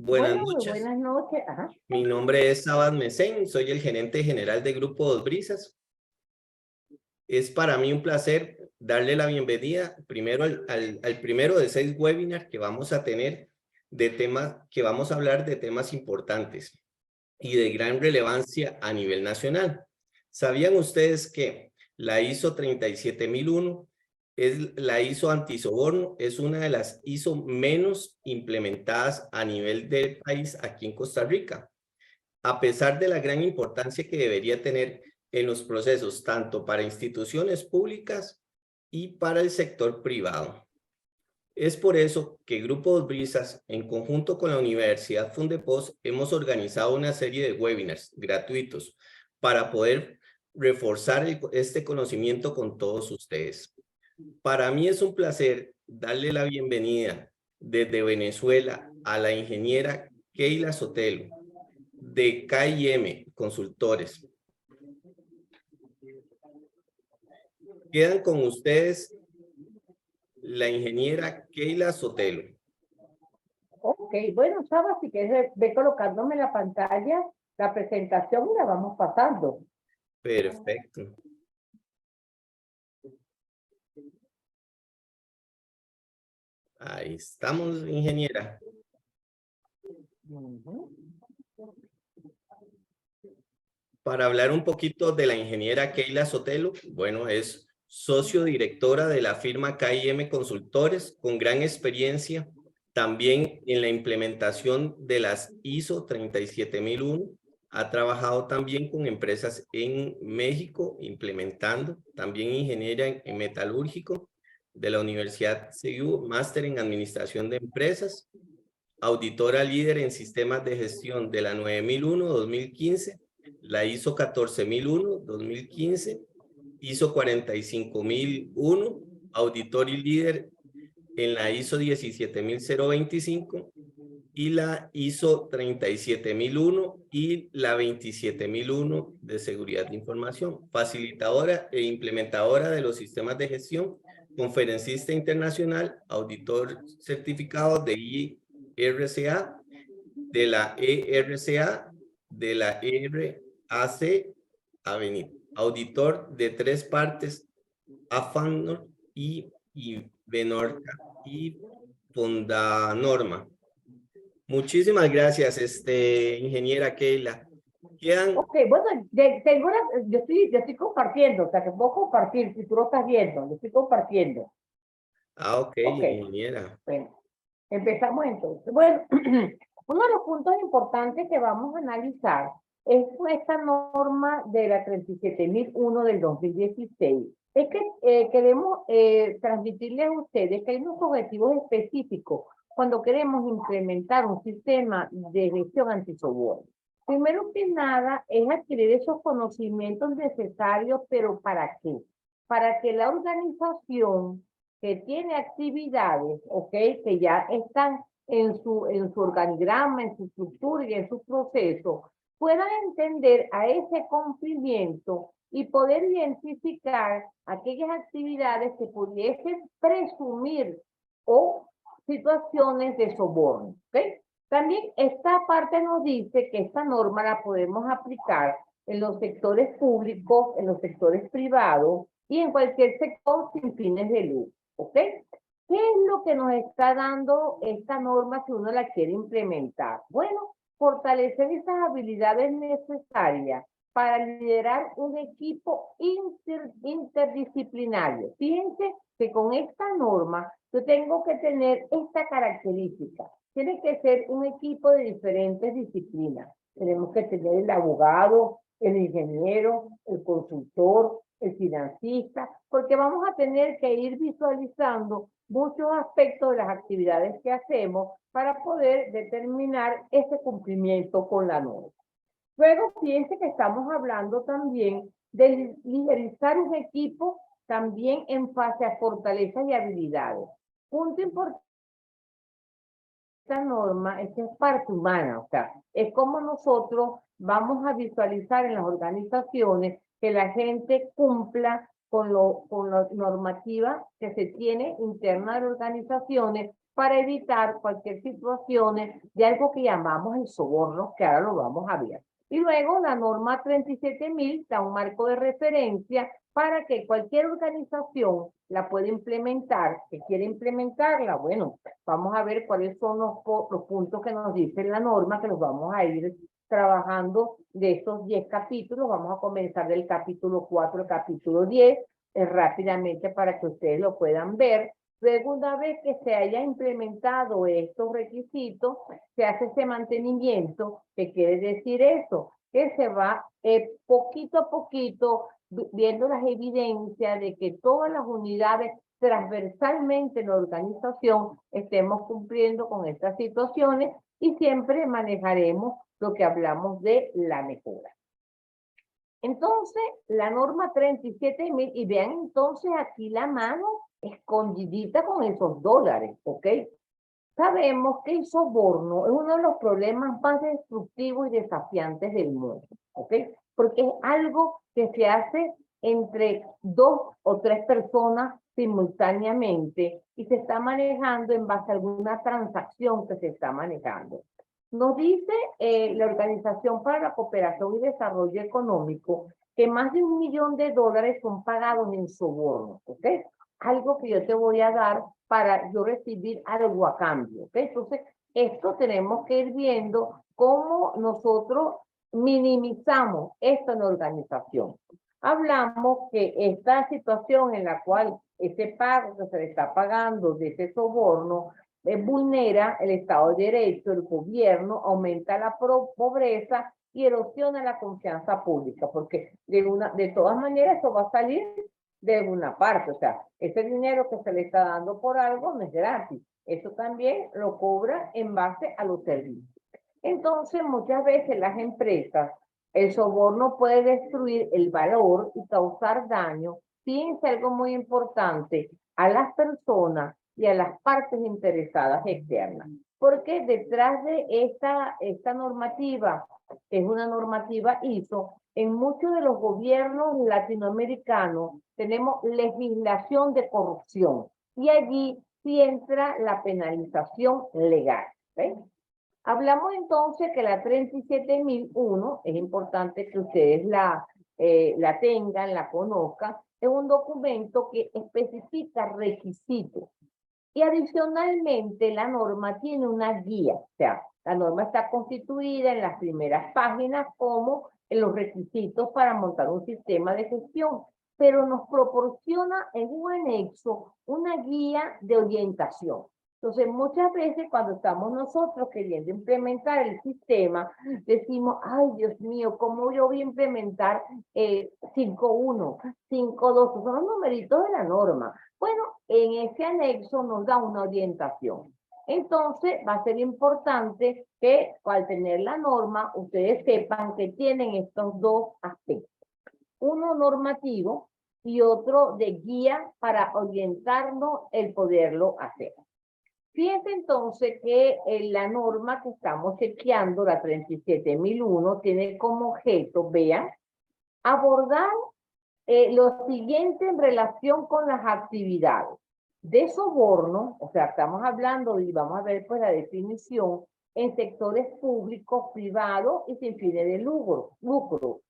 Buenas Bueno, muy noches. buenas noches. Ajá. Mi nombre es Sabad Mesén, soy el gerente general de Grupo Dos Brisas. Es para mí un placer darle la bienvenida primero al primero de 6 webinars que vamos a tener de temas que vamos a hablar de temas importantes y de gran relevancia a nivel nacional. ¿Sabían ustedes que la ISO 37001 es la ISO antisoborno? Es una de las ISO menos implementadas a nivel del país aquí en Costa Rica, a pesar de la gran importancia que debería tener en los procesos, tanto para instituciones públicas y para el sector privado. Es por eso que Grupo Dos Brisas, en conjunto con la Universidad Fundepos, hemos organizado una serie de webinars gratuitos para poder reforzar este conocimiento con todos ustedes. Para mí es un placer darle la bienvenida desde Venezuela a la ingeniera Keila Sotelo, de KIM Consultores. Quedan con ustedes la ingeniera Keila Sotelo. Ok, bueno, Saba, si quieres ve colocándome en la pantalla la presentación y la vamos pasando. Perfecto. Ahí estamos, ingeniera. Para hablar un poquito de la ingeniera Keila Sotelo, bueno, es socio directora de la firma KIM Consultores, con gran experiencia también en la implementación de las ISO 37001. Ha trabajado también con empresas en México, implementando también ingeniera en metalúrgico de la Universidad CEU, máster en administración de empresas, auditora líder en sistemas de gestión de la 9001-2015, la ISO 14001-2015, ISO 45001, auditor y líder en la ISO 17025 y la ISO 37001 y la 27001 de seguridad de información, facilitadora e implementadora de los sistemas de gestión, conferencista internacional, auditor certificado de IRCA, de la ERCA, de la ERAC, auditor de 3 partes, AFANOR y Benorca y Fondanorma. Muchísimas gracias, ingeniera Keila. Quedan... Ok, bueno, yo estoy compartiendo, o sea, que puedo compartir, si tú lo estás viendo, yo estoy compartiendo. ok, Okay. ingeniera. Bueno, empezamos entonces. Bueno, uno de los puntos importantes que vamos a analizar es esta norma de la 37001 del 2016. Es que queremos transmitirles a ustedes que hay unos objetivos específicos cuando queremos implementar un sistema de gestión antisoborno. Primero que nada es adquirir esos conocimientos necesarios, pero ¿para qué? Para que la organización que tiene actividades, ¿ok? Que ya están en su organigrama, en su estructura y en su proceso, puedan entender a ese cumplimiento y poder identificar aquellas actividades que pudiesen presumir o situaciones de soborno, ¿ok? También esta parte nos dice que esta norma la podemos aplicar en los sectores públicos, en los sectores privados y en cualquier sector sin fines de lucro, ¿ok? ¿Qué es lo que nos está dando esta norma si uno la quiere implementar? Bueno, fortalecer esas habilidades necesarias para liderar un equipo interdisciplinario. Fíjense que con esta norma yo tengo que tener esta característica. Tiene que ser un equipo de diferentes disciplinas. Tenemos que tener el abogado, el ingeniero, el consultor, el financista, porque vamos a tener que ir visualizando muchos aspectos de las actividades que hacemos para poder determinar ese cumplimiento con la norma. Luego, fíjense que estamos hablando también de liderizar un equipo también en base a fortalezas y habilidades. Punto importante. Esta norma es que es parte humana, o sea, es como nosotros vamos a visualizar en las organizaciones que la gente cumpla con la normativa que se tiene interna de organizaciones para evitar cualquier situación de algo que llamamos el soborno, que ahora lo vamos a ver. Y luego la norma 37.000 da un marco de referencia para que cualquier organización la pueda implementar. ¿Que quiere implementarla? Bueno, vamos a ver cuáles son los puntos que nos dice la norma, que los vamos a ir trabajando de estos 10 capítulos. Vamos a comenzar del capítulo 4 al capítulo 10, rápidamente para que ustedes lo puedan ver. Luego, una vez que se haya implementado estos requisitos, se hace ese mantenimiento. ¿Qué quiere decir eso? Que se va poquito a poquito viendo las evidencias de que todas las unidades transversalmente en la organización estemos cumpliendo con estas situaciones y siempre manejaremos lo que hablamos de la mejora. Entonces, la norma 37.000, y vean entonces aquí la mano escondidita con esos dólares, ¿ok? Sabemos que el soborno es uno de los problemas más destructivos y desafiantes del mundo, ¿ok? Porque es algo que se hace entre 2 o 3 personas simultáneamente y se está manejando en base a alguna transacción que se está manejando. Nos dice la Organización para la Cooperación y Desarrollo Económico que más de $1 millón son pagados en soborno, ¿ok? Algo que yo te voy a dar para yo recibir algo a cambio, ¿ok? Entonces, esto tenemos que ir viendo cómo nosotros minimizamos esto en la organización. Hablamos que esta situación en la cual ese pago que se le está pagando de ese soborno vulnera el Estado de Derecho, el gobierno, aumenta la pobreza y erosiona la confianza pública, porque de todas maneras eso va a salir de alguna parte. O sea, ese dinero que se le está dando por algo no es gratis. Eso también lo cobra en base a los servicios. Entonces, muchas veces las empresas, el soborno puede destruir el valor y causar daño. Fíjense algo muy importante, a las personas y a las partes interesadas externas. Porque detrás de esta normativa, que es una normativa ISO, en muchos de los gobiernos latinoamericanos tenemos legislación de corrupción y allí sí entra la penalización legal. ¿Ven? Hablamos entonces que la 37.001, es importante que ustedes la tengan, la conozcan, es un documento que especifica requisitos. Y adicionalmente la norma tiene una guía, o sea, la norma está constituida en las primeras páginas como en los requisitos para montar un sistema de gestión, pero nos proporciona en un anexo una guía de orientación. Entonces, muchas veces cuando estamos nosotros queriendo implementar el sistema, decimos, ay, Dios mío, ¿cómo yo voy a implementar 5.1, 5.2? Son los numeritos de la norma. Bueno, en ese anexo nos da una orientación. Entonces, va a ser importante que al tener la norma, ustedes sepan que tienen estos dos aspectos. Uno normativo y otro de guía para orientarnos el poderlo hacer. Fíjense entonces que la norma que estamos chequeando, la 37.001, tiene como objeto, vean, abordar lo siguiente en relación con las actividades de soborno, o sea, estamos hablando y vamos a ver pues la definición en sectores públicos, privados y sin fines de lucro.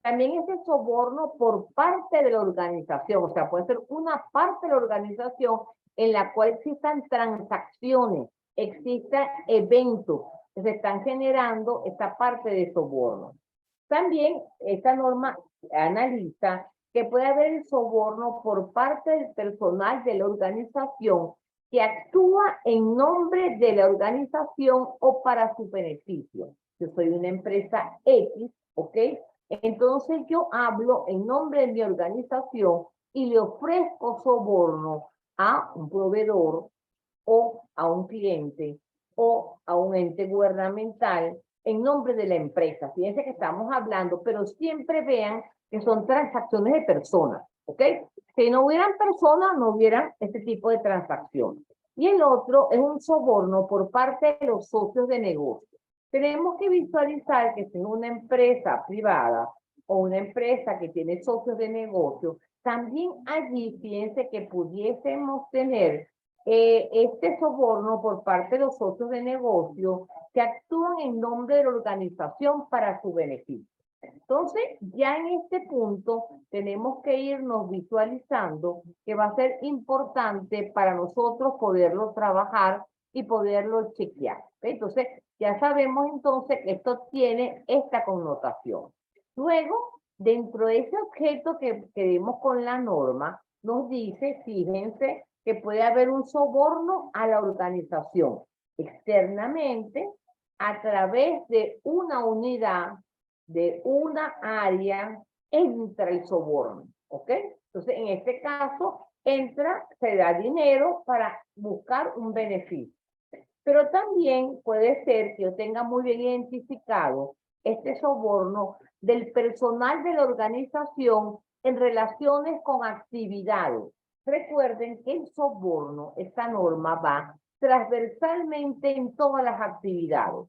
También ese soborno por parte de la organización, o sea, puede ser una parte de la organización en la cual existan transacciones, existan eventos que se están generando esta parte de soborno. También esta norma analiza que puede haber el soborno por parte del personal de la organización que actúa en nombre de la organización o para su beneficio. Yo soy una empresa X, ¿ok? Entonces yo hablo en nombre de mi organización y le ofrezco soborno a un proveedor o a un cliente o a un ente gubernamental en nombre de la empresa. Fíjense que estamos hablando, pero siempre vean que son transacciones de personas, ¿ok? Si no hubieran personas, no hubieran este tipo de transacción. Y el otro es un soborno por parte de los socios de negocio. Tenemos que visualizar que si es una empresa privada o una empresa que tiene socios de negocio, también allí fíjense que pudiésemos tener este soborno por parte de los socios de negocio que actúan en nombre de la organización para su beneficio. Entonces, ya en este punto tenemos que irnos visualizando que va a ser importante para nosotros poderlo trabajar y poderlo chequear. Entonces, ya sabemos entonces que esto tiene esta connotación. Luego, dentro de ese objeto que vemos con la norma, nos dice, fíjense, que puede haber un soborno a la organización externamente a través de una unidad, de una área, entra el soborno, ¿ok? Entonces, en este caso, entra, se da dinero para buscar un beneficio. Pero también puede ser que yo tenga muy bien identificado este soborno del personal de la organización en relaciones con actividades. Recuerden que el soborno, esta norma va transversalmente en todas las actividades.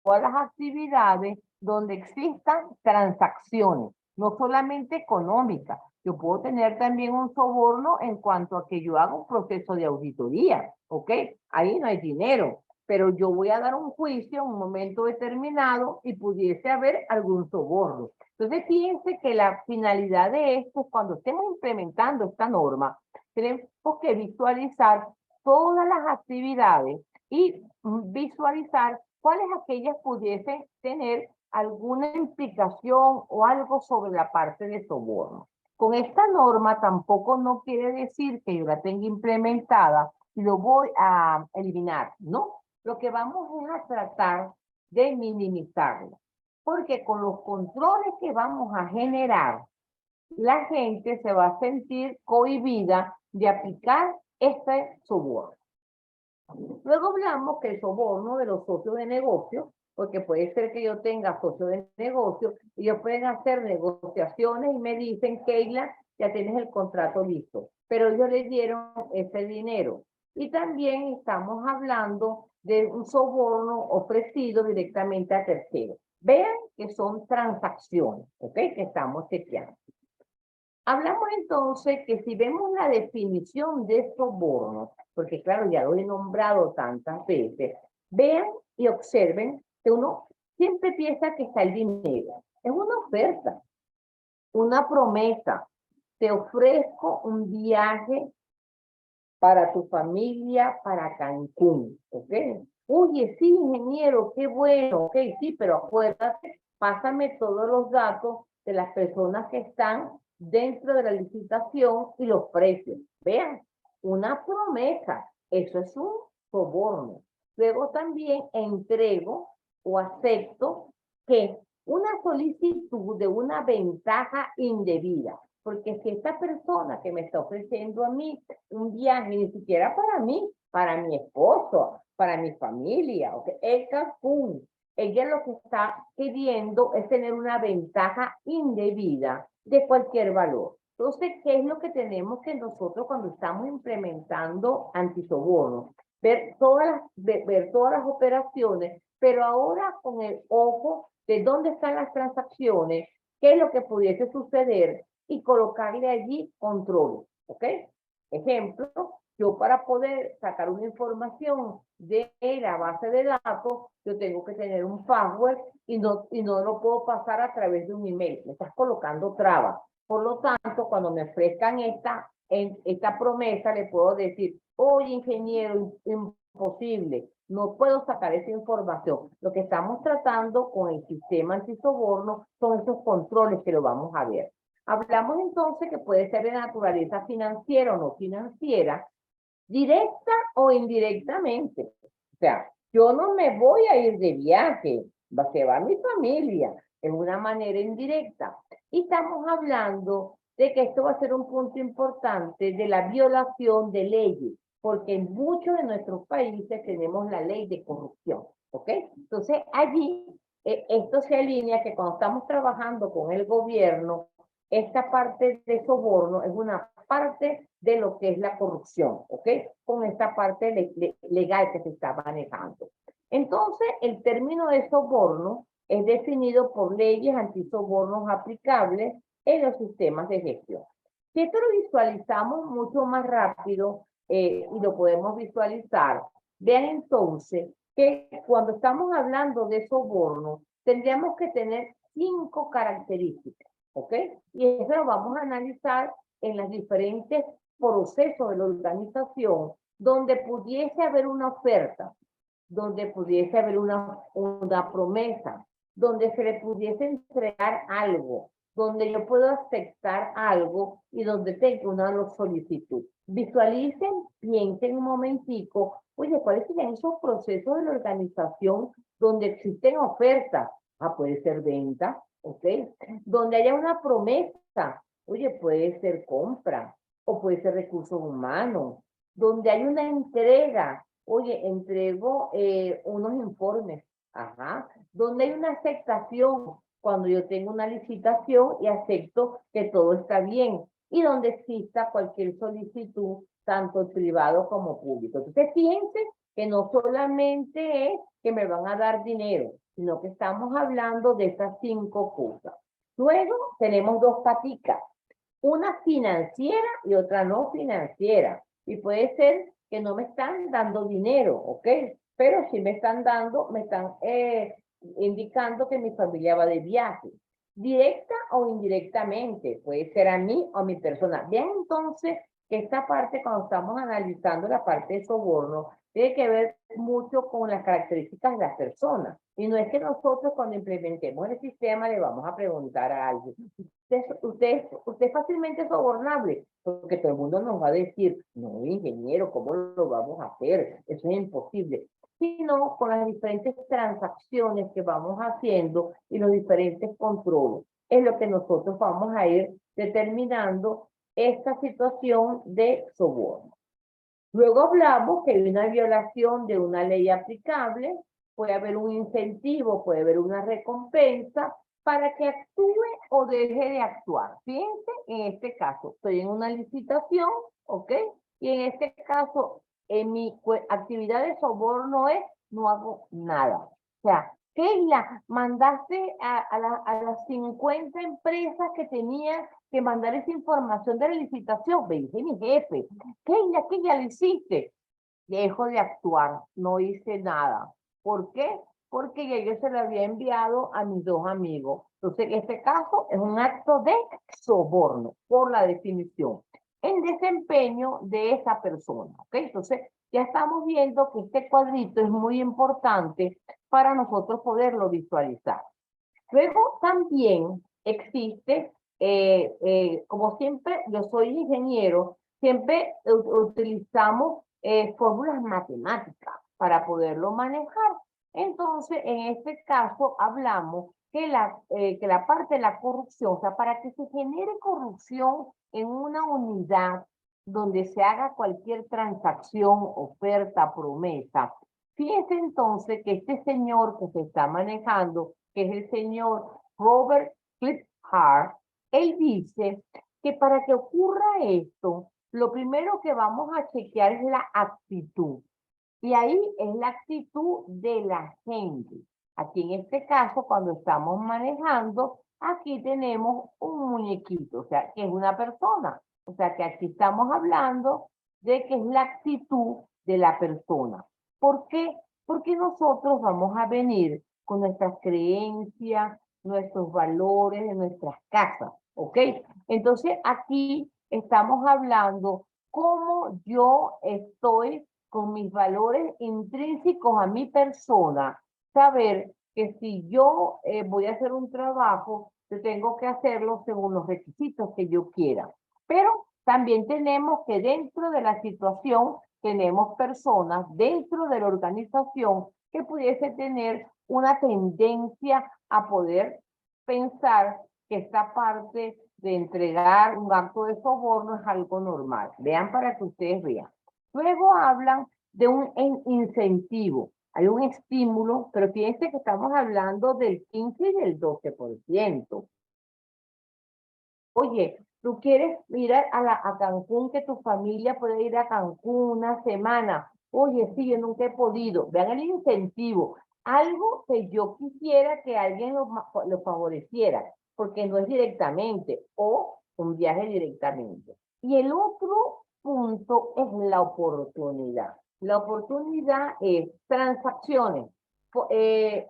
Todas las actividades donde existan transacciones, no solamente económicas. Yo puedo tener también un soborno en cuanto a que yo haga un proceso de auditoría, ¿ok? Ahí no hay dinero, pero yo voy a dar un juicio en un momento determinado y pudiese haber algún soborno. Entonces, fíjense que la finalidad de esto es cuando estemos implementando esta norma, tenemos que visualizar todas las actividades y visualizar cuáles aquellas pudiesen tener alguna implicación o algo sobre la parte de soborno. Con esta norma tampoco no quiere decir que yo la tenga implementada y lo voy a eliminar, ¿no? Lo que vamos es a tratar de minimizarla, porque con los controles que vamos a generar, la gente se va a sentir cohibida de aplicar este soborno. Luego hablamos que el soborno de los socios de negocio, porque puede ser que yo tenga socios de negocio, y ellos pueden hacer negociaciones y me dicen, Keila, ya tienes el contrato listo, pero ellos le dieron ese dinero. Y también estamos hablando de un soborno ofrecido directamente a terceros. Vean que son transacciones, ¿ok? Que estamos chequeando. Hablamos entonces que si vemos la definición de soborno, porque claro, ya lo he nombrado tantas veces, vean y observen que uno siempre piensa que está el dinero. Es una oferta, una promesa. Te ofrezco un viaje para tu familia, para Cancún, ¿ok? Oye, sí, ingeniero, qué bueno, ok, sí, pero acuérdate, pásame todos los datos de las personas que están dentro de la licitación y los precios. Vean, una promesa, eso es un soborno. Luego también entrego o acepto que una solicitud de una ventaja indebida, porque si esta persona que me está ofreciendo a mí un viaje, ni siquiera para mí, para mi esposo, para mi familia, ¿ok? El Cancún, ella lo que está pidiendo es tener una ventaja indebida de cualquier valor. Entonces, ¿qué es lo que tenemos que nosotros cuando estamos implementando antisoborno? Ver todas las operaciones, pero ahora con el ojo de dónde están las transacciones, qué es lo que pudiese suceder y colocarle allí control, ¿ok? Ejemplo, yo para poder sacar una información de la base de datos, yo tengo que tener un password y no lo puedo pasar a través de un email. Me estás colocando trabas. Por lo tanto, cuando me ofrezcan esta promesa, le puedo decir, oye, ingeniero, imposible, no puedo sacar esa información. Lo que estamos tratando con el sistema antisoborno son esos controles que lo vamos a ver. Hablamos entonces que puede ser de naturaleza financiera o no financiera, directa o indirectamente. O sea, yo no me voy a ir de viaje, se va mi familia, es una manera indirecta. Y estamos hablando de que esto va a ser un punto importante de la violación de leyes, porque en muchos de nuestros países tenemos la ley de corrupción, ¿ok? Entonces allí esto se alinea que cuando estamos trabajando con el gobierno, esta parte de soborno es una parte de lo que es la corrupción, ¿ok? Con esta parte legal que se está manejando. Entonces, el término de soborno es definido por leyes antisobornos aplicables en los sistemas de gestión. Si esto lo visualizamos mucho más rápido y lo podemos visualizar, vean entonces que cuando estamos hablando de soborno, tendríamos que tener 5 características, ¿ok? Y eso lo vamos a analizar en los diferentes procesos de la organización, donde pudiese haber una oferta, donde pudiese haber una promesa, donde se le pudiese entregar algo, donde yo puedo aceptar algo y donde tengo una solicitud. Visualicen, piensen un momentico, oye, ¿cuáles serían esos procesos de la organización donde existen ofertas? Ah, puede ser venta, ¿ok? Donde haya una promesa, oye, puede ser compra o puede ser recursos humanos. Donde hay una entrega, oye, entrego unos informes, ajá, donde hay una aceptación, cuando yo tengo una licitación y acepto que todo está bien, y donde exista cualquier solicitud, tanto privado como público. Entonces, fíjense que no solamente es que me van a dar dinero, sino que estamos hablando de estas 5 cosas. Luego tenemos 2 paticas, una financiera y otra no financiera. Y puede ser que no me están dando dinero, ¿ok? Pero sí me están dando, me están indicando que mi familia va de viaje. Directa o indirectamente, puede ser a mí o a mi persona. Vean entonces que esta parte, cuando estamos analizando la parte de soborno, tiene que ver mucho con las características de las personas. Y no es que nosotros cuando implementemos el sistema le vamos a preguntar a alguien, usted fácilmente es sobornable, porque todo el mundo nos va a decir, no, ingeniero, ¿cómo lo vamos a hacer? Eso es imposible. Sino con las diferentes transacciones que vamos haciendo y los diferentes controles. Es lo que nosotros vamos a ir determinando esta situación de soborno. Luego hablamos que hay una violación de una ley aplicable, puede haber un incentivo, puede haber una recompensa para que actúe o deje de actuar. Fíjense, en este caso, estoy en una licitación, ¿ok? Y en este caso, en mi actividad de soborno es, no hago nada. O sea, Keila, mandaste a las 50 empresas que tenían que mandar esa información de la licitación. Me dice mi jefe, Keila, ¿qué ya lo hiciste? Dejo de actuar, no hice nada. ¿Por qué? Porque ya yo se lo había enviado a mis 2 amigos. Entonces, en este caso es un acto de soborno, por la definición, en desempeño de esa persona. ¿Ok? Entonces, ya estamos viendo que este cuadrito es muy importante para nosotros poderlo visualizar. Luego también existe, como siempre, yo soy ingeniero, siempre utilizamos fórmulas matemáticas para poderlo manejar. Entonces, en este caso, hablamos que la parte de la corrupción, o sea, para que se genere corrupción en una unidad donde se haga cualquier transacción, oferta, promesa, fíjense entonces que este señor que se está manejando, que es el señor Robert Clifford, él dice que para que ocurra esto, lo primero que vamos a chequear es la actitud. Y ahí es la actitud de la gente. Aquí en este caso, cuando estamos manejando, aquí tenemos un muñequito, o sea, que es una persona. O sea, que aquí estamos hablando de que es la actitud de la persona. ¿Por qué? Porque nosotros vamos a venir con nuestras creencias, nuestros valores de nuestras casas, ¿ok? Entonces, aquí estamos hablando cómo yo estoy con mis valores intrínsecos a mi persona, saber que si yo voy a hacer un trabajo, yo tengo que hacerlo según los requisitos que yo quiera. Pero también tenemos que dentro de la situación, tenemos personas dentro de la organización que pudiese tener una tendencia a poder pensar que esta parte de entregar un acto de soborno es algo normal. Vean para que ustedes vean. Luego hablan de un incentivo. Hay un estímulo, pero fíjense que estamos hablando del 15 y del 12%. Oye, tú quieres ir a Cancún, que tu familia puede ir a Cancún una semana. Oye, sí, yo nunca he podido. Vean el incentivo. Algo que yo quisiera que alguien lo favoreciera, porque no es directamente. O un viaje directamente. Y el otro punto es la oportunidad. La oportunidad es transacciones,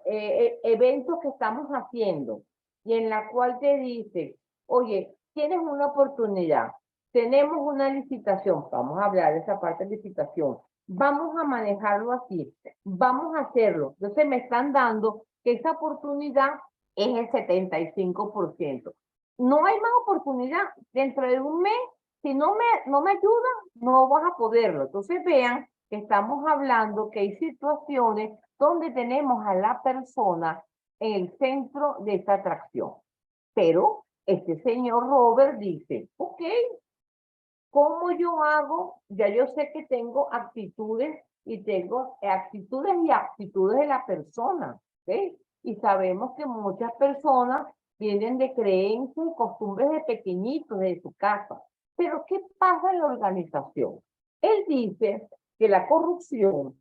eventos que estamos haciendo y en la cual te dice, oye, tienes una oportunidad, tenemos una licitación, vamos a hablar de esa parte de licitación, vamos a manejarlo así, vamos a hacerlo. Entonces me están dando que esa oportunidad es el 75%. No hay más oportunidad. Dentro de un mes, si no me ayudan, no vas a poderlo. Entonces vean que estamos hablando que hay situaciones donde tenemos a la persona en el centro de esta atracción. Pero este señor Robert dice, ok, ¿cómo yo hago? Ya yo sé que tengo actitudes y tengo actitudes y aptitudes de la persona, ¿ok? Y sabemos que muchas personas vienen de creencias y costumbres de pequeñitos, de su casa. Pero ¿qué pasa en la organización? Él dice que la corrupción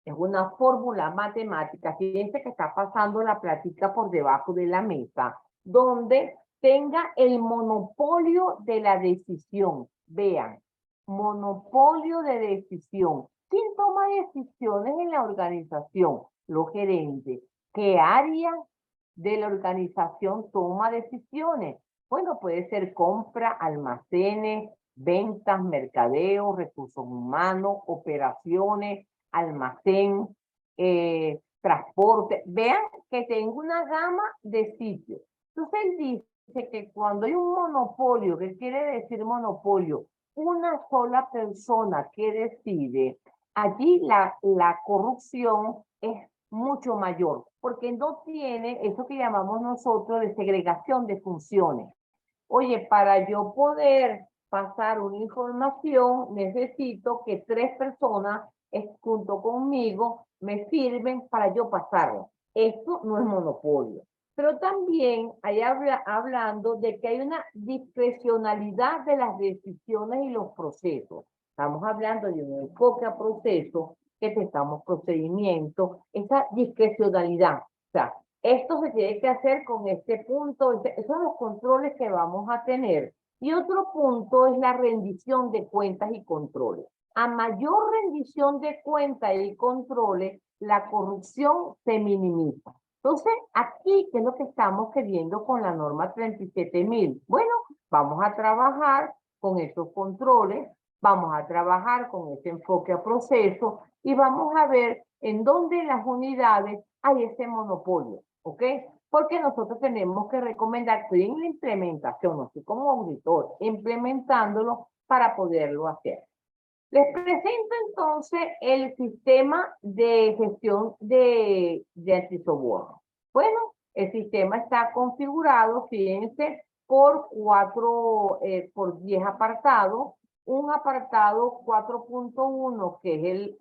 es una fórmula matemática, fíjense que está pasando la plática por debajo de la mesa, donde tenga el monopolio de la decisión. Vean, monopolio de decisión. ¿Quién toma decisiones en la organización? Los gerentes. ¿Qué área de la organización toma decisiones? Bueno, puede ser compra, almacenes, ventas, mercadeo, recursos humanos, operaciones, almacén, transporte. Vean que tengo una gama de sitios. Entonces él dice que cuando hay un monopolio, ¿qué quiere decir monopolio? Una sola persona que decide, allí la corrupción es mucho mayor, porque no tiene eso que llamamos nosotros de segregación de funciones. Oye, para yo poder pasar una información, necesito que 3 personas junto conmigo me sirven para yo pasarlo. Esto no es monopolio. Pero también hay hablando de que hay una discrecionalidad de las decisiones y los procesos. Estamos hablando de un enfoque a proceso, que tengamos procedimientos, esa discrecionalidad. O sea, esto se tiene que hacer con este punto, esos son los controles que vamos a tener. Y otro punto es la rendición de cuentas y controles. A mayor rendición de cuentas y controles, la corrupción se minimiza. Entonces, aquí, ¿qué es lo que estamos queriendo con la norma 37.000? Bueno, vamos a trabajar con esos controles, vamos a trabajar con ese enfoque a proceso y vamos a ver en dónde las unidades hay ese monopolio, ¿ok? Porque nosotros tenemos que recomendar, estoy en la implementación, no estoy como auditor, implementándolo para poderlo hacer. Les presento entonces el sistema de gestión de antisoborno. Bueno, el sistema está configurado, fíjense, por 10 apartados. Un apartado 4.1, que es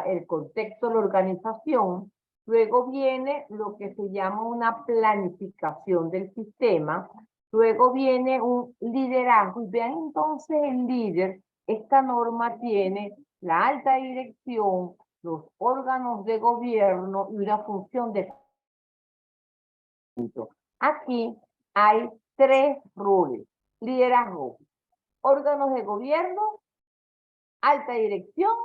el contexto de la organización. Luego viene lo que se llama una planificación del sistema. Luego viene un liderazgo. Y vean entonces el líder. Esta norma tiene la alta dirección, los órganos de gobierno y una función de... Aquí hay 3 roles: liderazgo, órganos de gobierno, alta dirección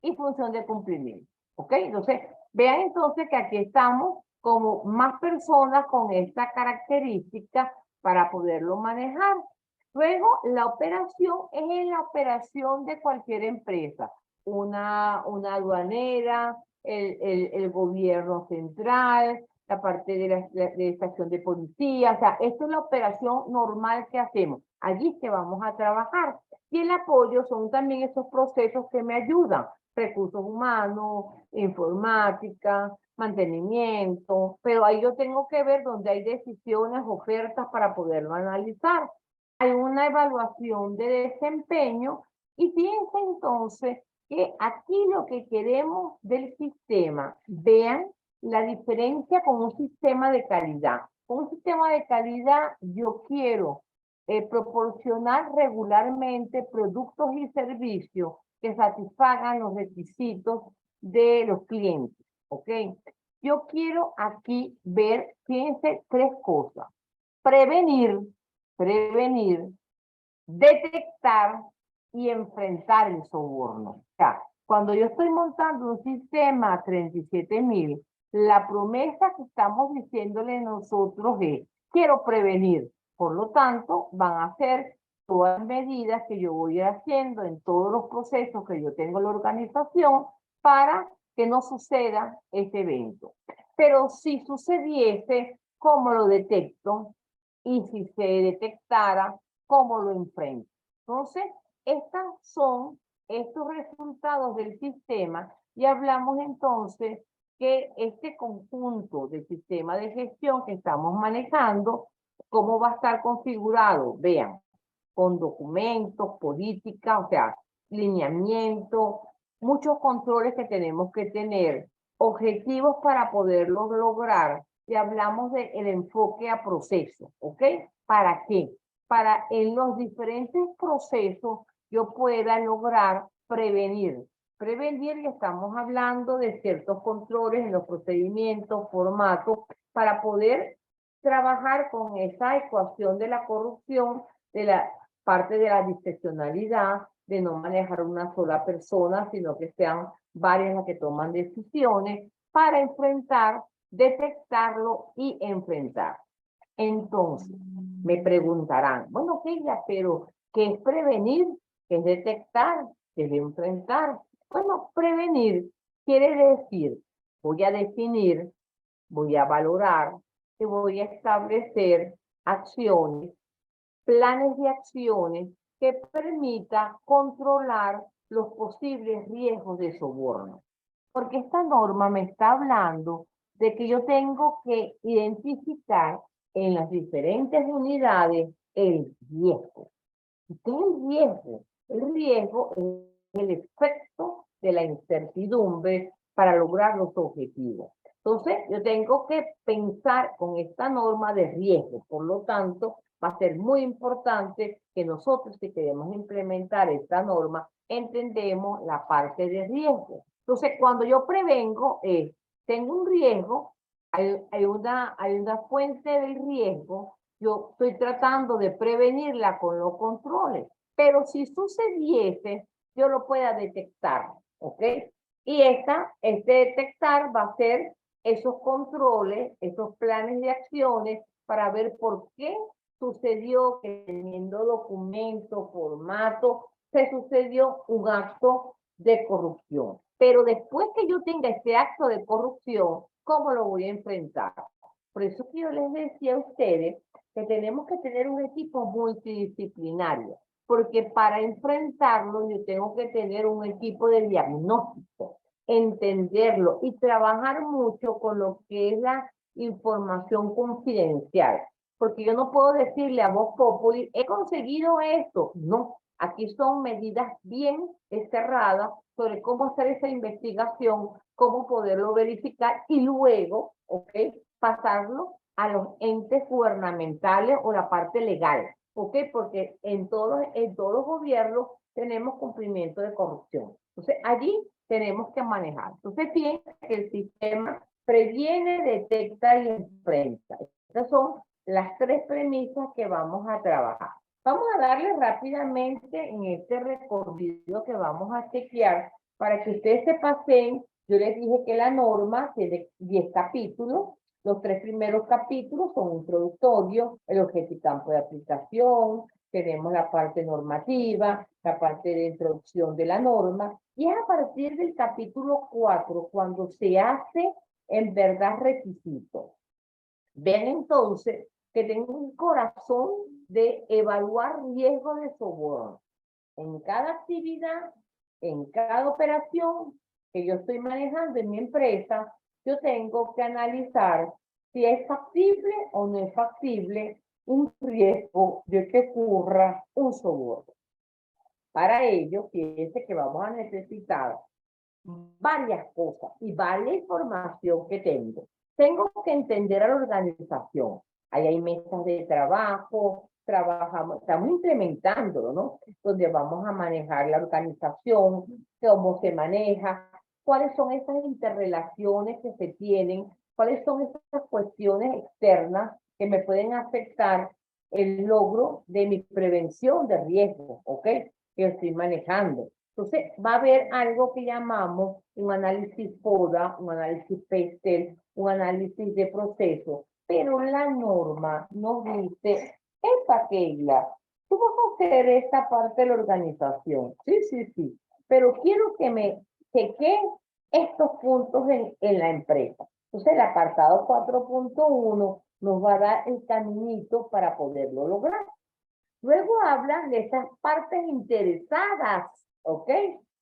y función de cumplimiento. ¿Ok? Entonces, vean entonces que aquí estamos como más personas con esta característica para poderlo manejar. Luego, la operación es la operación de cualquier empresa. Una aduanera, el gobierno central, la parte de la estación de policía. O sea, esto es la operación normal que hacemos. Allí es que vamos a trabajar. Y el apoyo son también esos procesos que me ayudan. Recursos humanos, informática, mantenimiento. Pero ahí yo tengo que ver donde hay decisiones, ofertas para poderlo analizar. Hay una evaluación de desempeño y fíjense entonces que aquí lo que queremos del sistema, vean la diferencia con un sistema de calidad. Con un sistema de calidad yo quiero proporcionar regularmente productos y servicios que satisfagan los requisitos de los clientes, ¿ok? Yo quiero aquí ver, fíjense, 3 cosas. Prevenir, prevenir, detectar y enfrentar el soborno. O sea, cuando yo estoy montando un sistema 37.000, la promesa que estamos diciéndole nosotros es, quiero prevenir. Por lo tanto, van a ser todas las medidas que yo voy haciendo en todos los procesos que yo tengo en la organización para que no suceda este evento. Pero si sucediese, ¿cómo lo detecto? Y si se detectara, ¿cómo lo enfrento? Entonces, estos son estos resultados del sistema y hablamos entonces que este conjunto de sistema de gestión que estamos manejando, ¿cómo va a estar configurado? Vean, con documentos, política, o sea, lineamiento, muchos controles que tenemos que tener, objetivos para poderlos lograr, y hablamos del enfoque a proceso, ¿ok? ¿Para qué? Para en los diferentes procesos yo pueda lograr prevenir. Prevenir, y estamos hablando de ciertos controles en los procedimientos, formatos, para poder trabajar con esa ecuación de la corrupción, de la parte de la discrecionalidad, de no manejar una sola persona, sino que sean varias las que toman decisiones para enfrentar, detectarlo y enfrentar. Entonces, me preguntarán, bueno, Keila, pero ¿qué es prevenir? ¿Qué es detectar? ¿Qué es enfrentar? Bueno, prevenir quiere decir, voy a definir, voy a valorar y voy a establecer acciones, planes de acciones que permita controlar los posibles riesgos de soborno. Porque esta norma me está hablando de que yo tengo que identificar en las diferentes unidades el riesgo. ¿Y qué es el riesgo? El riesgo es el efecto de la incertidumbre para lograr los objetivos. Entonces, yo tengo que pensar con esta norma de riesgo. Por lo tanto, va a ser muy importante que nosotros, si queremos implementar esta norma, entendemos la parte de riesgo. Entonces, cuando yo prevengo, tengo un riesgo, hay una fuente del riesgo, yo estoy tratando de prevenirla con los controles, pero si sucediese, yo lo pueda detectar, ¿ok? Y este detectar va a ser esos controles, esos planes de acciones para ver por qué sucedió que teniendo documento, formato, se sucedió un acto de corrupción. Pero después que yo tenga este acto de corrupción, ¿cómo lo voy a enfrentar? Por eso que yo les decía a ustedes que tenemos que tener un equipo multidisciplinario, porque para enfrentarlo yo tengo que tener un equipo de diagnóstico, entenderlo y trabajar mucho con lo que es la información confidencial, porque yo no puedo decirle a Vox Populi, he conseguido esto. No, aquí son medidas bien cerradas sobre cómo hacer esa investigación, cómo poderlo verificar y luego, ¿ok?, pasarlo a los entes gubernamentales o la parte legal, ¿ok? Porque en todos los gobiernos tenemos cumplimiento de corrupción. Entonces, allí tenemos que manejar. Entonces, fíjense que el sistema previene, detecta y enfrenta. Estas son las tres premisas que vamos a trabajar. Vamos a darle rápidamente en este recorrido que vamos a chequear para que ustedes se pasen. Yo les dije que la norma tiene 10 capítulos. Los 3 primeros capítulos son introductorios, el objeto y campo de aplicación, tenemos la parte normativa, la parte de introducción de la norma, y es a partir del capítulo 4 cuando se hace en verdad requisito. Ven entonces que tengo un corazón de evaluar riesgo de soborno. En cada actividad, en cada operación que yo estoy manejando en mi empresa, yo tengo que analizar si es factible o no es factible un riesgo de que ocurra un soborno. Para ello, fíjense que vamos a necesitar varias cosas y varias información que tengo. Tengo que entender a la organización. Ahí hay mesas de trabajo, estamos implementándolo, ¿no? Donde vamos a manejar la organización, cómo se maneja, cuáles son esas interrelaciones que se tienen, cuáles son esas cuestiones externas que me pueden afectar el logro de mi prevención de riesgo, ¿ok? Que estoy manejando. Entonces, va a haber algo que llamamos un análisis FODA, un análisis PESTEL, un análisis de proceso, pero la norma nos dice, epa, Keila, tú vas a hacer esta parte de la organización. Sí, sí, sí, pero quiero que me chequeen estos puntos en la empresa. Entonces, el apartado 4.1 nos va a dar el caminito para poderlo lograr. Luego hablan de esas partes interesadas, ¿ok?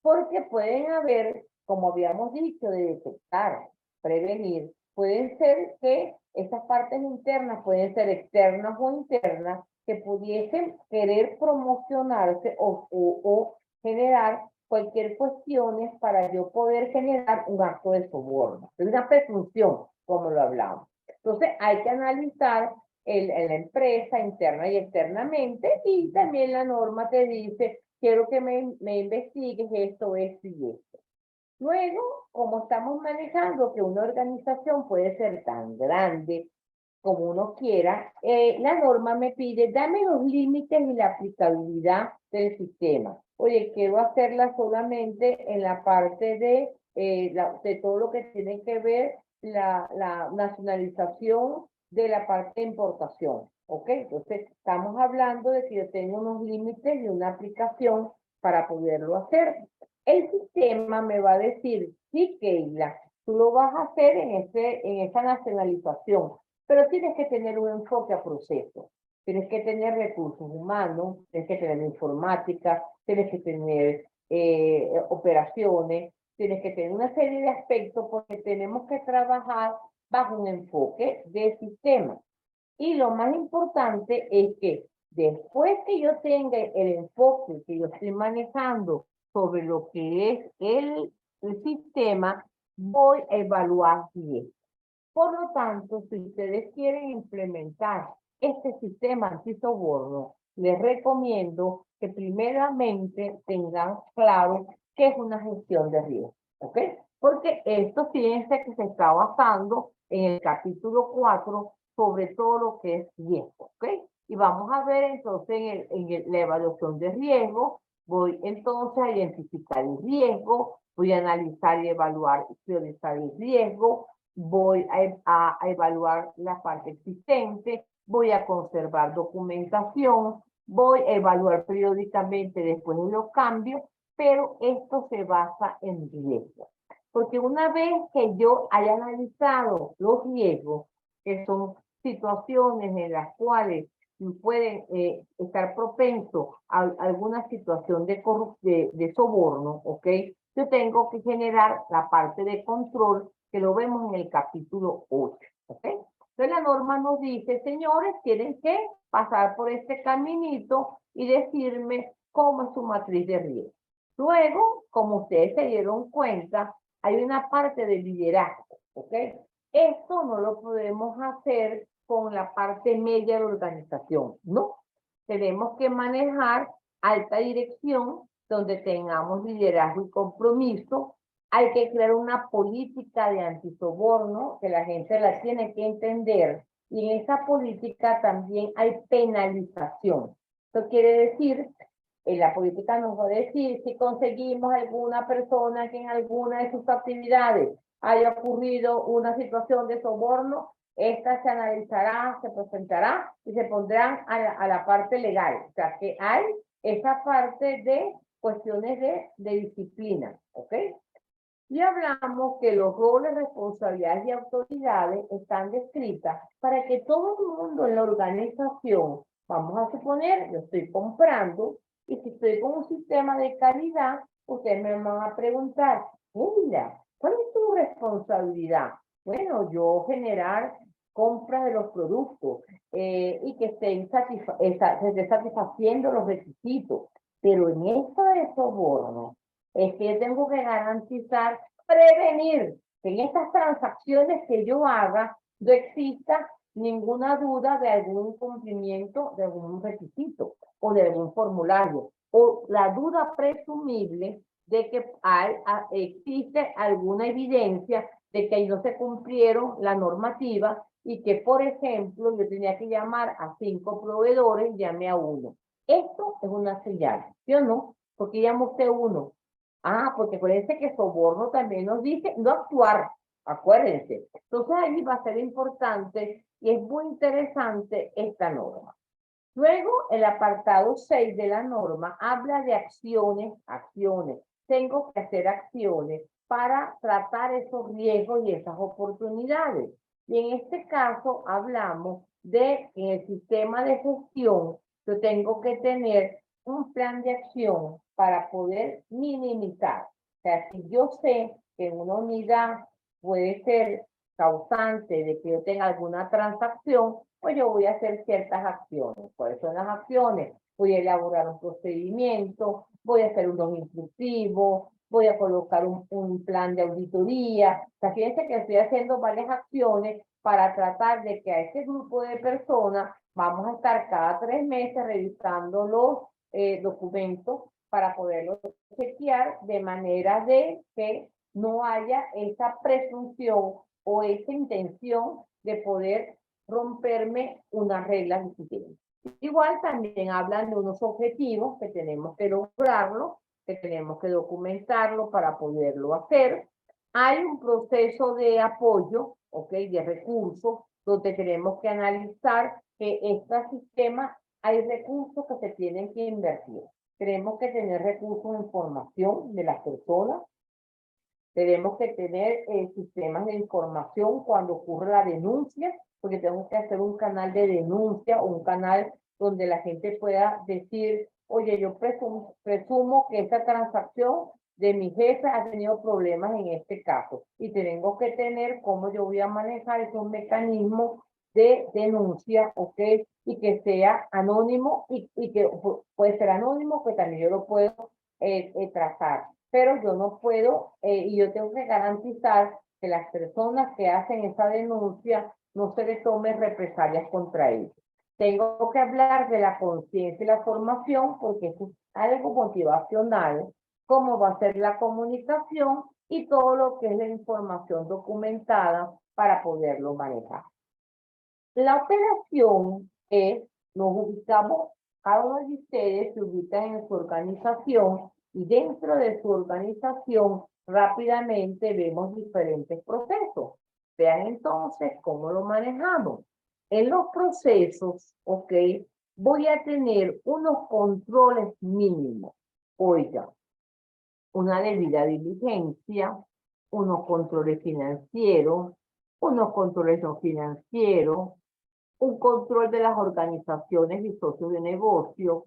Porque pueden haber, como habíamos dicho, de detectar, prevenir. Pueden ser que esas partes internas, pueden ser externas o internas, que pudiesen querer promocionarse o generar cualquier cuestión para yo poder generar un acto de soborno. Es una presunción, como lo hablamos. Entonces, hay que analizar en la empresa interna y externamente, y también la norma te dice, quiero que me investigues esto, esto y esto. Luego, como estamos manejando que una organización puede ser tan grande como uno quiera, la norma me pide, dame los límites y la aplicabilidad del sistema. Oye, quiero hacerla solamente en la parte de todo lo que tiene que ver la nacionalización de la parte de importación, ¿ok? Entonces, estamos hablando de que yo tengo unos límites y una aplicación para poderlo hacer. El sistema me va a decir, sí, Keila, tú lo vas a hacer en esa nacionalización, pero tienes que tener un enfoque a proceso. Tienes que tener recursos humanos, tienes que tener informática, tienes que tener operaciones, tienes que tener una serie de aspectos porque tenemos que trabajar bajo un enfoque de sistema. Y lo más importante es que después que yo tenga el enfoque que yo estoy manejando sobre lo que es el sistema, voy a evaluar bien. Por lo tanto, si ustedes quieren implementar este sistema antisoborno, les recomiendo que primeramente tengan claro qué es una gestión de riesgo, ¿ok? Porque esto fíjense que se está basando en el capítulo 4 sobre todo lo que es riesgo, ¿ok? Y vamos a ver entonces la evaluación de riesgo, voy entonces a identificar el riesgo, voy a analizar y evaluar y priorizar el riesgo, voy a evaluar la parte existente, voy a conservar documentación, voy a evaluar periódicamente después de los cambios, pero esto se basa en riesgo. Porque una vez que yo haya analizado los riesgos, que son situaciones en las cuales pueden estar propensos a alguna situación de soborno, ¿ok? Yo tengo que generar la parte de control que lo vemos en el capítulo 8, ¿ok? Entonces la norma nos dice, señores, tienen que pasar por este caminito y decirme cómo es su matriz de riesgo. Luego, como ustedes se dieron cuenta, hay una parte de liderazgo, ¿ok? Esto no lo podemos hacer con la parte media de la organización, ¿no? Tenemos que manejar alta dirección, donde tengamos liderazgo y compromiso. Hay que crear una política de antisoborno que la gente la tiene que entender. Y en esa política también hay penalización. Esto quiere decir, la política nos va a decir si conseguimos alguna persona que en alguna de sus actividades haya ocurrido una situación de soborno, esta se analizará, se presentará y se pondrán a la parte legal. O sea, que hay esa parte de cuestiones de disciplina, ¿ok? Y hablamos que los roles, responsabilidades y autoridades están descritas para que todo el mundo en la organización, vamos a suponer, yo estoy comprando, y si estoy con un sistema de calidad, ustedes me van a preguntar, mira, ¿cuál es tu responsabilidad? Bueno, yo generar compra de los productos y que estén satisfaciendo los requisitos. Pero en esto de soborno, es que tengo que garantizar, prevenir que en estas transacciones que yo haga no exista ninguna duda de algún incumplimiento de algún requisito o de algún formulario, o la duda presumible de que existe alguna evidencia de que no se cumplieron la normativa y que, por ejemplo, yo tenía que llamar a 5 proveedores, llame a uno. Esto es una señal, ¿sí o no? Porque llama usted uno. Ah, porque acuérdense que soborno también nos dice no actuar, acuérdense. Entonces ahí va a ser importante y es muy interesante esta norma. Luego, el apartado 6 de la norma habla de acciones. Tengo que hacer acciones para tratar esos riesgos y esas oportunidades. Y en este caso hablamos de que en el sistema de gestión yo tengo que tener un plan de acción para poder minimizar. O sea, si yo sé que una unidad puede ser causante de que yo tenga alguna transacción, pues yo voy a hacer ciertas acciones. ¿Cuáles son las acciones? Voy a elaborar un procedimiento, voy a hacer unos instructivos, voy a colocar un plan de auditoría. O sea, fíjense que estoy haciendo varias acciones para tratar de que a ese grupo de personas vamos a estar cada 3 meses revisando los documentos para poderlos chequear de manera de que no haya esa presunción o esa intención de poder romperme una regla que tienen. Igual también hablan de unos objetivos que tenemos que lograrlo, que tenemos que documentarlo para poderlo hacer. Hay un proceso de apoyo, ¿ok? De recursos, donde tenemos que analizar que este sistema hay recursos que se tienen que invertir. Tenemos que tener recursos de información de las personas. Tenemos que tener sistemas de información cuando ocurre la denuncia, porque tenemos que hacer un canal de denuncia o un canal donde la gente pueda decir, oye, yo presumo que esta transacción de mi jefe ha tenido problemas en este caso. Y tenemos que tener cómo yo voy a manejar esos mecanismos de denuncia, ¿ok? Y que sea anónimo y que puede ser anónimo, que también yo lo puedo trazar. Pero yo no puedo, y yo tengo que garantizar que las personas que hacen esa denuncia no se les tome represalias contra ellos. Tengo que hablar de la conciencia y la formación porque eso es algo motivacional, cómo va a ser la comunicación y todo lo que es la información documentada para poderlo manejar. La operación es, nos ubicamos, cada uno de ustedes se ubican en su organización y dentro de su organización rápidamente vemos diferentes procesos. Vean entonces cómo lo manejamos. En los procesos, ok, voy a tener unos controles mínimos. Oiga, una debida diligencia, unos controles financieros, unos controles no financieros, un control de las organizaciones y socios de negocio,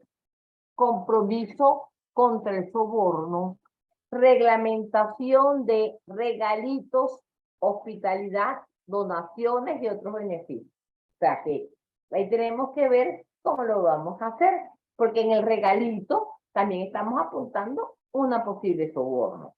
compromiso contra el soborno, reglamentación de regalitos, hospitalidad, donaciones y otros beneficios. O sea que ahí tenemos que ver cómo lo vamos a hacer, porque en el regalito también estamos apuntando una posible soborno.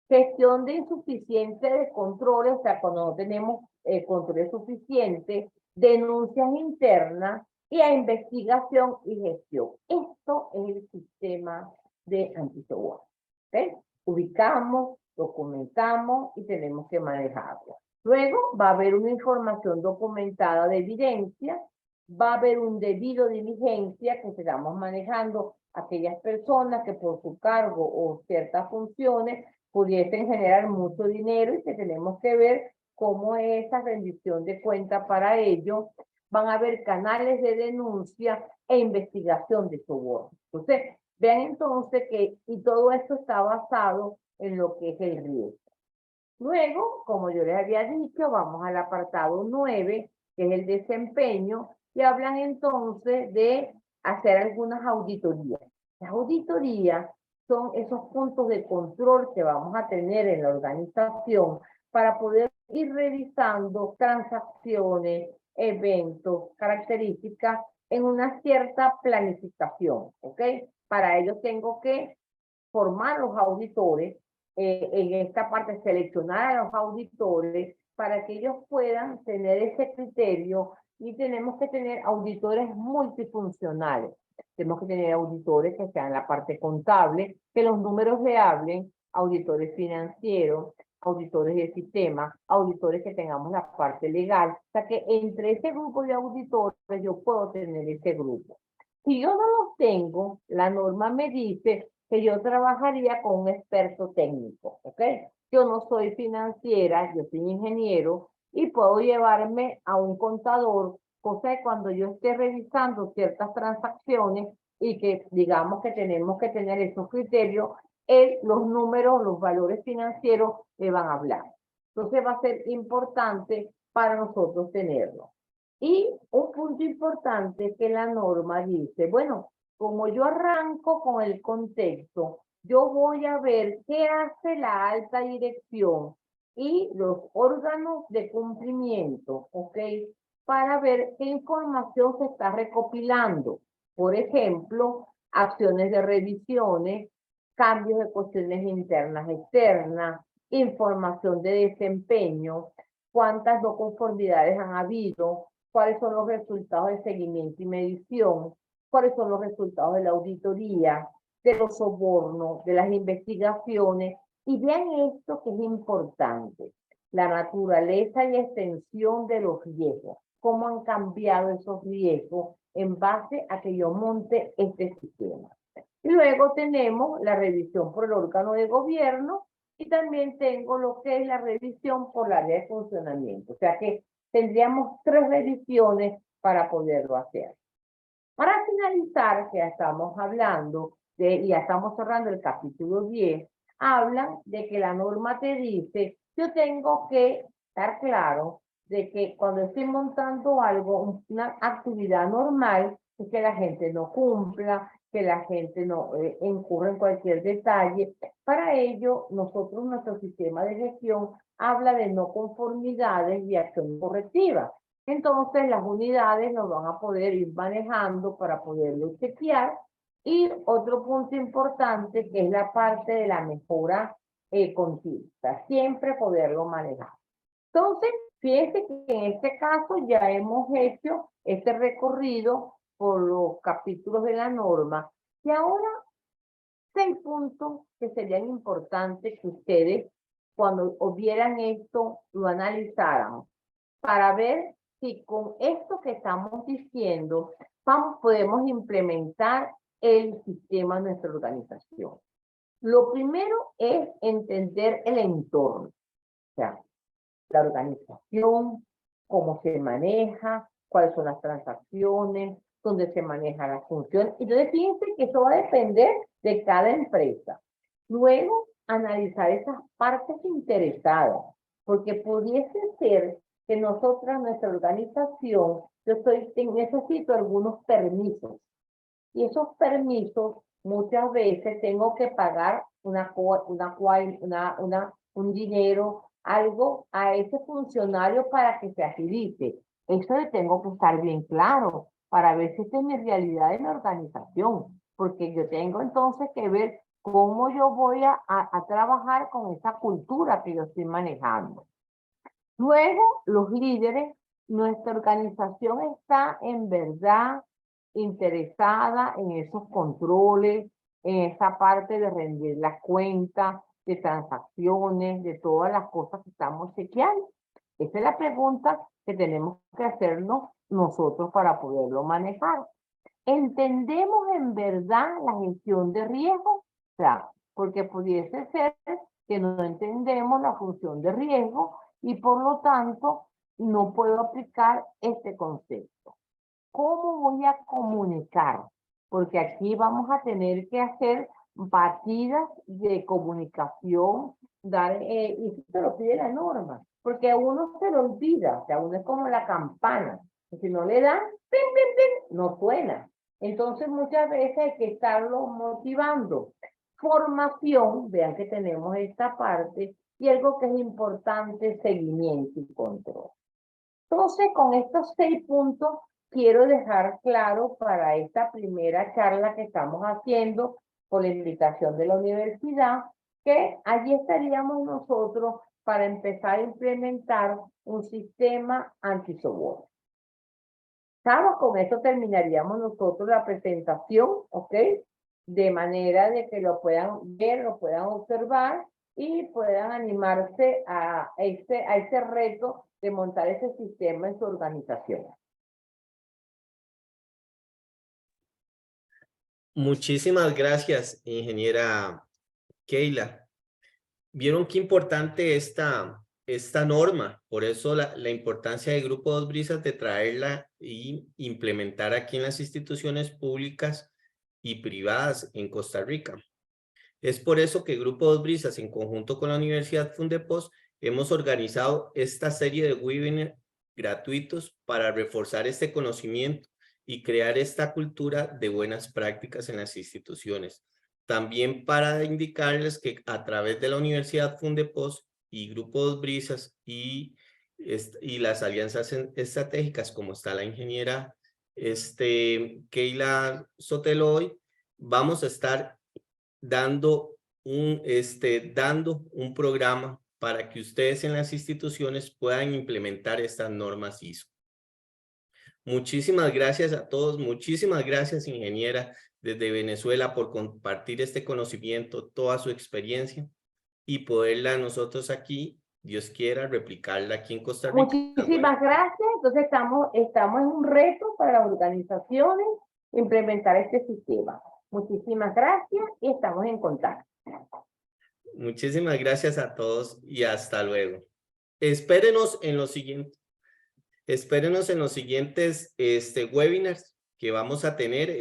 Gestión de insuficiente de controles, o sea, cuando no tenemos controles suficientes, denuncias internas y a investigación y gestión. Esto es el sistema de antisoborno. ¿Okay? Ubicamos, documentamos y tenemos que manejarlo. Luego va a haber una información documentada de evidencia, va a haber un debido diligencia que estamos manejando aquellas personas que por su cargo o ciertas funciones pudiesen generar mucho dinero y que tenemos que ver cómo es esa rendición de cuenta para ello. Van a haber canales de denuncia e investigación de soborno. Entonces, vean entonces que y todo esto está basado en lo que es el riesgo. Luego, como yo les había dicho, vamos al apartado 9, que es el desempeño, y hablan entonces de hacer algunas auditorías. Las auditorías son esos puntos de control que vamos a tener en la organización para poder ir revisando transacciones, eventos, características en una cierta planificación, ¿ok? Para ello tengo que formar los auditores, en esta parte seleccionar a los auditores para que ellos puedan tener ese criterio y tenemos que tener auditores multifuncionales. Tenemos que tener auditores que sean la parte contable, que los números le hablen, auditores financieros, auditores de sistema, auditores que tengamos la parte legal. O sea que entre ese grupo de auditores yo puedo tener ese grupo. Si yo no los tengo, la norma me dice que yo trabajaría con un experto técnico, ¿ok? Yo no soy financiera, yo soy ingeniero y puedo llevarme a un contador, cosa que cuando yo esté revisando ciertas transacciones y que digamos que tenemos que tener esos criterios, los números, los valores financieros le van a hablar. Entonces va a ser importante para nosotros tenerlo. Y un punto importante es que la norma dice, bueno, como yo arranco con el contexto, yo voy a ver qué hace la alta dirección y los órganos de cumplimiento, ¿ok? Para ver qué información se está recopilando. Por ejemplo, acciones de revisiones, cambios de cuestiones internas, externas, información de desempeño, cuántas no conformidades han habido, cuáles son los resultados de seguimiento y medición, cuáles son los resultados de la auditoría, de los sobornos, de las investigaciones. Y vean esto que es importante, la naturaleza y extensión de los riesgos, cómo han cambiado esos riesgos en base a que yo monte este sistema. Y luego tenemos la revisión por el órgano de gobierno y también tengo lo que es la revisión por la área de funcionamiento. O sea que tendríamos 3 revisiones para poderlo hacer. Para finalizar, que ya estamos hablando y ya estamos cerrando el capítulo 10, habla de que la norma te dice, yo tengo que estar claro de que cuando estoy montando algo, una actividad normal, es que la gente no cumpla, que la gente no incurra en cualquier detalle. Para ello, nosotros, nuestro sistema de gestión, habla de no conformidades y acción correctiva. Entonces, las unidades nos van a poder ir manejando para poderlo chequear. Y otro punto importante, que es la parte de la mejora continua, siempre poderlo manejar. Entonces, fíjense que en este caso ya hemos hecho este recorrido por los capítulos de la norma. Y ahora, 6 puntos que serían importantes que ustedes, cuando vieran esto, lo analizaran para ver si con esto que estamos diciendo podemos implementar el sistema de nuestra organización. Lo primero es entender el entorno, o sea, la organización, cómo se maneja, cuáles son las transacciones, dónde se maneja la función. Entonces, fíjense que eso va a depender de cada empresa. Luego, analizar esas partes interesadas, porque pudiese ser que nosotras, nuestra organización, necesito algunos permisos. Y esos permisos, muchas veces tengo que pagar un dinero, algo a ese funcionario para que se agilice. Eso le tengo que estar bien claro para ver si esta es mi realidad en la organización, porque yo tengo entonces que ver cómo yo voy a trabajar con esa cultura que yo estoy manejando. Luego, los líderes, nuestra organización está en verdad interesada en esos controles, en esa parte de rendir las cuentas, de transacciones, de todas las cosas que estamos chequeando. Esa es la pregunta que tenemos que hacernos nosotros para poderlo manejar. ¿Entendemos en verdad la gestión de riesgo? O sea, porque pudiese ser que no entendemos la función de riesgo y por lo tanto no puedo aplicar este concepto. ¿Cómo voy a comunicar? Porque aquí vamos a tener que hacer partidas de comunicación, y eso se lo pide la norma, porque a uno se lo olvida, o sea, uno es como la campana, que si no le dan, ¡pim, pim, pim!, no suena. Entonces muchas veces hay que estarlo motivando. Formación, vean que tenemos esta parte, y algo que es importante, seguimiento y control. Entonces, con estos 6 puntos, quiero dejar claro para esta primera charla que estamos haciendo por la invitación de la universidad, que allí estaríamos nosotros para empezar a implementar un sistema antisoborno. ¿Sabes? Con esto terminaríamos nosotros la presentación, ¿ok? De manera de que lo puedan ver, lo puedan observar y puedan animarse a ese reto de montar ese sistema en su organización. Muchísimas gracias, ingeniera Keila. Vieron qué importante esta norma, por eso la importancia del Grupo Dos Brisas de traerla y implementar aquí en las instituciones públicas y privadas en Costa Rica. Es por eso que Grupo Dos Brisas, en conjunto con la Universidad Fundepos, hemos organizado esta serie de webinars gratuitos para reforzar este conocimiento y crear esta cultura de buenas prácticas en las instituciones. También para indicarles que a través de la Universidad Fundepos y Grupo Dos Brisas y las alianzas estratégicas, como está la ingeniera Keila Sotelo hoy, vamos a estar dando un programa para que ustedes en las instituciones puedan implementar estas normas ISO. Muchísimas gracias a todos, muchísimas gracias, ingeniera, desde Venezuela por compartir este conocimiento, toda su experiencia y poderla nosotros aquí, Dios quiera, replicarla aquí en Costa Rica. Muchísimas gracias. Entonces estamos en un reto para las organizaciones implementar este sistema. Muchísimas gracias y estamos en contacto. Muchísimas gracias a todos y hasta luego. Espérenos en los siguientes webinars que vamos a tener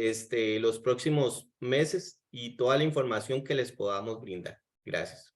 los próximos meses y toda la información que les podamos brindar. Gracias.